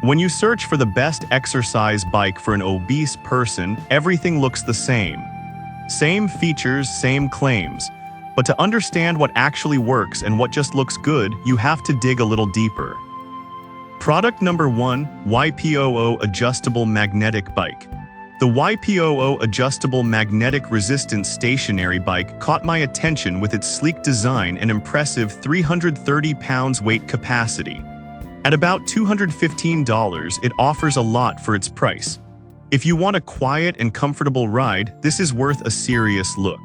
When you search for the best exercise bike for an obese person, everything looks the same. Same features, same claims. But to understand what actually works and what just looks good, you have to dig a little deeper. Product number 1, YPOO Adjustable Magnetic Bike. The YPOO Adjustable Magnetic Resistance Stationary Bike caught my attention with its sleek design and impressive 330 pounds weight capacity. At about $215, it offers a lot for its price. If you want a quiet and comfortable ride, this is worth a serious look.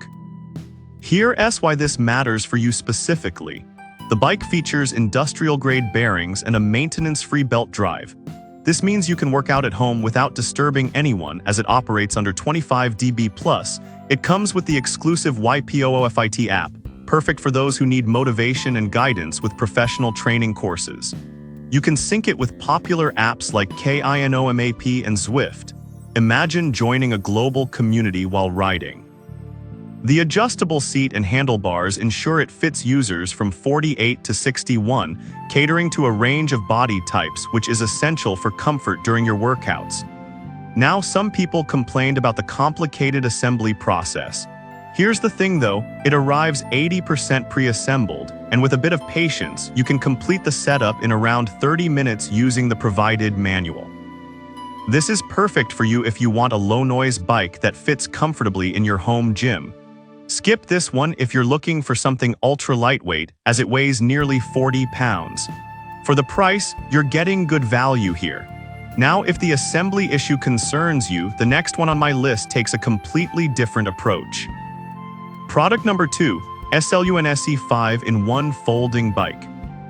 Here's why this matters for you specifically. The bike features industrial-grade bearings and a maintenance-free belt drive. This means you can work out at home without disturbing anyone as it operates under 25 dB+. It comes with the exclusive YPOO FIT app, perfect for those who need motivation and guidance with professional training courses. You can sync it with popular apps like KINOMAP and Zwift. Imagine joining a global community while riding. The adjustable seat and handlebars ensure it fits users from 48 to 61, catering to a range of body types, which is essential for comfort during your workouts. Now, some people complained about the complicated assembly process. Here's the thing though, it arrives 80% pre-assembled, and with a bit of patience, you can complete the setup in around 30 minutes using the provided manual. This is perfect for you if you want a low-noise bike that fits comfortably in your home gym. Skip this one if you're looking for something ultra-lightweight, as it weighs nearly 40 pounds. For the price, you're getting good value here. Now, if the assembly issue concerns you, the next one on my list takes a completely different approach. Product number 2, SLUNSE 5-in-1 Folding Bike.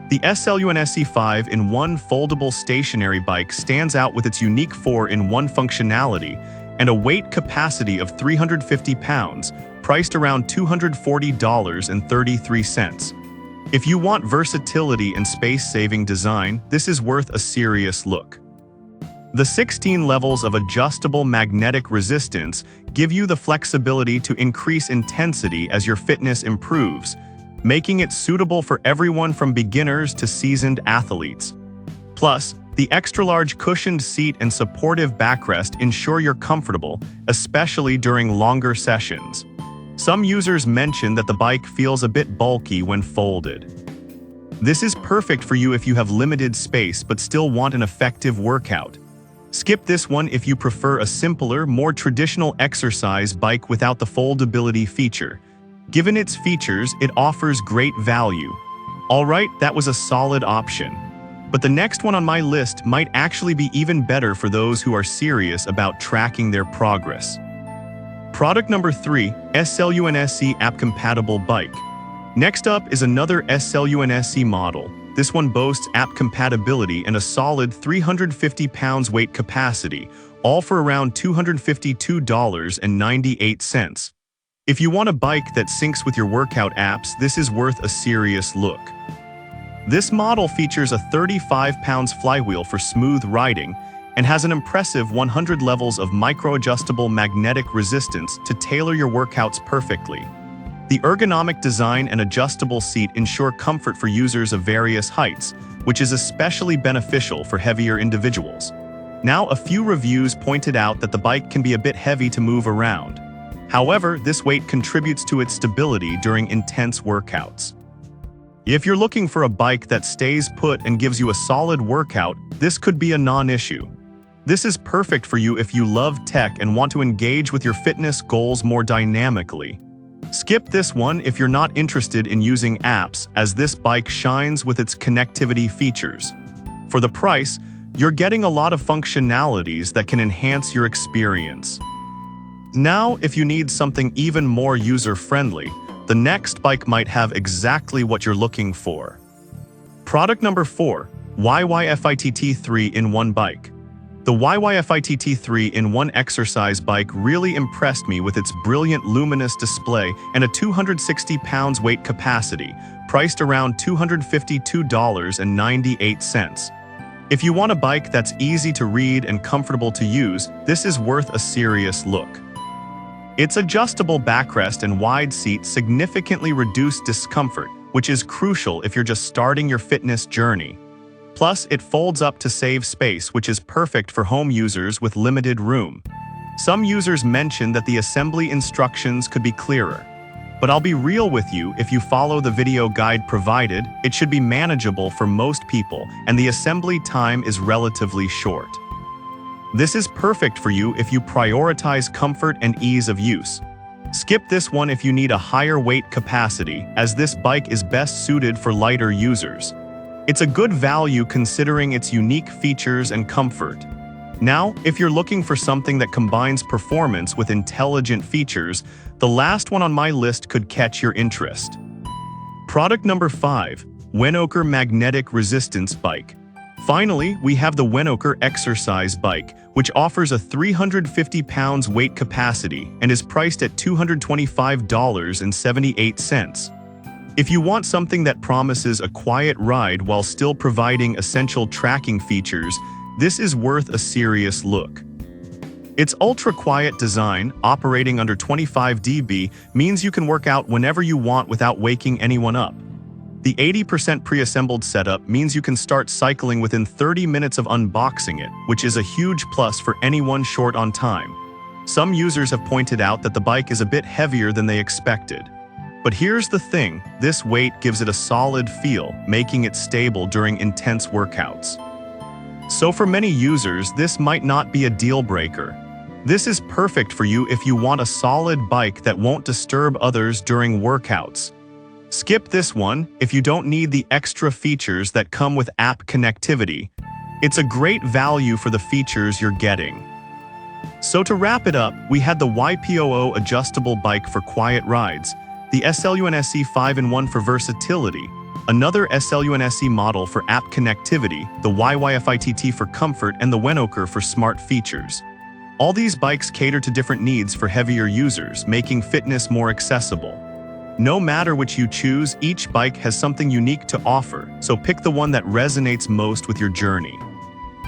The SLUNSE 5-in-1 Foldable Stationary Bike stands out with its unique 4-in-1 functionality and a weight capacity of 350 pounds, priced around $240.33. If you want versatility and space-saving design, this is worth a serious look. The 16 levels of adjustable magnetic resistance give you the flexibility to increase intensity as your fitness improves, making it suitable for everyone from beginners to seasoned athletes. Plus, the extra-large cushioned seat and supportive backrest ensure you're comfortable, especially during longer sessions. Some users mention that the bike feels a bit bulky when folded. This is perfect for you if you have limited space but still want an effective workout. Skip this one if you prefer a simpler, more traditional exercise bike without the foldability feature. Given its features, it offers great value. Alright, that was a solid option. But the next one on my list might actually be even better for those who are serious about tracking their progress. Product number 3, SLUNSE App-Compatible Bike. Next up is another SLUNSE model. This one boasts app compatibility and a solid 350 pounds weight capacity, all for around $252.98. If you want a bike that syncs with your workout apps, this is worth a serious look. This model features a 35 pounds flywheel for smooth riding and has an impressive 100 levels of micro-adjustable magnetic resistance to tailor your workouts perfectly. The ergonomic design and adjustable seat ensure comfort for users of various heights, which is especially beneficial for heavier individuals. Now, a few reviews pointed out that the bike can be a bit heavy to move around. However, this weight contributes to its stability during intense workouts. If you're looking for a bike that stays put and gives you a solid workout, this could be a non-issue. This is perfect for you if you love tech and want to engage with your fitness goals more dynamically. Skip this one if you're not interested in using apps, as this bike shines with its connectivity features. For the price, you're getting a lot of functionalities that can enhance your experience. Now, if you need something even more user-friendly, the next bike might have exactly what you're looking for. Product number 4, YYFITT 3-in-1 Bike. The YYFITT 3-in-1 exercise bike really impressed me with its brilliant luminous display and a 260 pounds weight capacity, priced around $252.98. If you want a bike that's easy to read and comfortable to use, this is worth a serious look. Its adjustable backrest and wide seat significantly reduce discomfort, which is crucial if you're just starting your fitness journey. Plus, it folds up to save space, which is perfect for home users with limited room. Some users mention that the assembly instructions could be clearer. But I'll be real with you, if you follow the video guide provided, it should be manageable for most people, and the assembly time is relatively short. This is perfect for you if you prioritize comfort and ease of use. Skip this one if you need a higher weight capacity, as this bike is best suited for lighter users. It's a good value considering its unique features and comfort. Now, if you're looking for something that combines performance with intelligent features, the last one on my list could catch your interest. Product number 5, Wenoker Magnetic Resistance Bike. Finally, we have the Wenoker Exercise Bike, which offers a 350 pounds weight capacity and is priced at $225.78. If you want something that promises a quiet ride while still providing essential tracking features, this is worth a serious look. Its ultra-quiet design, operating under 25 dB, means you can work out whenever you want without waking anyone up. The 80% pre-assembled setup means you can start cycling within 30 minutes of unboxing it, which is a huge plus for anyone short on time. Some users have pointed out that the bike is a bit heavier than they expected. But here's the thing, this weight gives it a solid feel, making it stable during intense workouts. So for many users, this might not be a deal breaker. This is perfect for you if you want a solid bike that won't disturb others during workouts. Skip this one if you don't need the extra features that come with app connectivity. It's a great value for the features you're getting. So to wrap it up, we had the YPOO adjustable bike for quiet rides, the SLUNSE 5-in-1 for versatility, another SLUNSE model for app connectivity, the YYFITT for comfort, and the Wenoker for smart features. All these bikes cater to different needs for heavier users, making fitness more accessible. No matter which you choose, each bike has something unique to offer, so pick the one that resonates most with your journey.